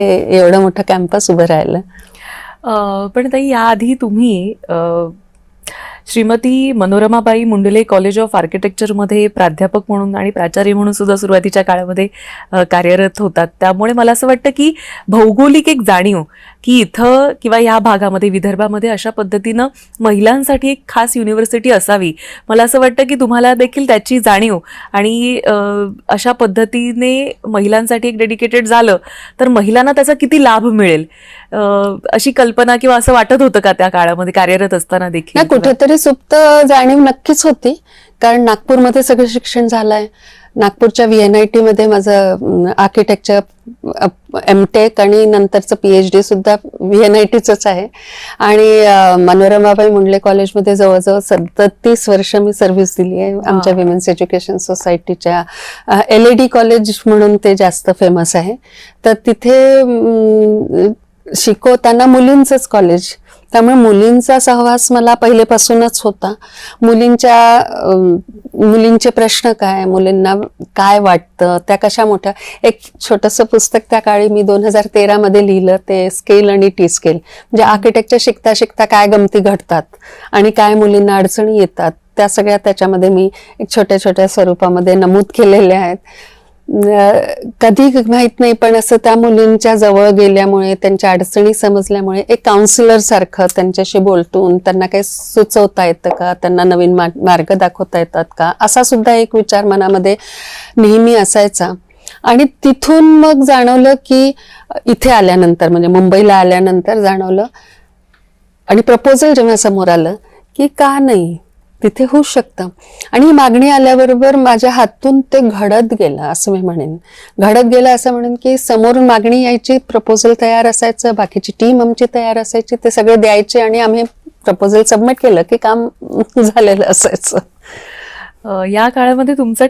एवढं मोठं कॅम्पस उभं राहिलं. पण ताई याआधी तुम्ही श्रीमती मनोरमाबाई मुंडले कॉलेज ऑफ आर्किटेक्चरमध्ये प्राध्यापक म्हणून आणि प्राचार्य म्हणून सुद्धा सुरुवातीच्या काळामध्ये कार्यरत होतात. त्यामुळे मला असं वाटतं की भौगोलिक एक जाणीव की इथं किंवा या भागामध्ये विदर्भामध्ये अशा पद्धतीनं महिलांसाठी एक खास युनिव्हर्सिटी असावी, मला असं वाटतं की तुम्हाला देखील त्याची जाणीव आणि अशा पद्धतीने महिलांसाठी एक डेडिकेटेड झालं तर महिलांना त्याचा किती लाभ मिळेल अशी कल्पना किंवा असं वाटत होतं का त्या काळामध्ये कार्यरत असताना देखील? कुठेतरी सुप्त जाणीव नक्कीच होती, कारण नागपूरमध्ये सगळं शिक्षण झालंय. नागपूरच्या VNIT मध्ये माझं आर्किटेक्चर MTech आणि नंतरचं PhD सुद्धा VNITच आहे. आणि मनोरमाबाई मुंडले कॉलेजमध्ये जवळजवळ 37 वर्ष मी सर्व्हिस दिली आहे आमच्या विमेन्स एज्युकेशन सोसायटीच्या. LED कॉलेज म्हणून ते जास्त फेमस आहे. तर तिथे शिकवताना मुलींचंच कॉलेज, त्यामुळे मुलींचा सहवास मला पहिलेपासूनच होता. मुलींचे प्रश्न काय, मुलींना काय वाटतं, त्या कशा मोठ्या. एक छोटंसं पुस्तक त्या काळी मी 2013 मध्ये लिहिलं, ते स्केल आणि टी स्केल, म्हणजे आर्किटेक्चर शिकता शिकता काय गमती घडतात आणि काय मुलींना अडचणी येतात, त्या सगळ्या त्याच्यामध्ये मी एक छोट्या छोट्या स्वरूपामध्ये नमूद केलेल्या आहेत. कधी माहित नाही, पण असं त्या मुलींच्या जवळ गेल्यामुळे, त्यांच्या अडचणी समजल्यामुळे एक काउन्सिलर सारखं त्यांच्याशी बोलतून त्यांना काही सुचवता येतं का, त्यांना नवीन मार्ग दाखवता येतात का, असा सुद्धा एक विचार मनामध्ये नेहमी असायचा. आणि तिथून मग जाणवलं की इथे आल्यानंतर, म्हणजे मुंबईला आल्यानंतर जाणवलं आणि प्रपोजल जेव्हा समोर आलं की का नाही, तिथे होऊ शकतं. आणि ही मागणी आल्याबरोबर माझ्या हातून ते घडत गेलं असं मी म्हणेन. घडत गेलं असं म्हणेन की समोरून मागणी यायची, प्रपोजल तयार असायचं, बाकीची टीम आमची तयार असायची, ते सगळे द्यायचे आणि आम्ही प्रपोजल सबमिट केलं की काम झालेलं असायचं. या काळामध्ये तुमचं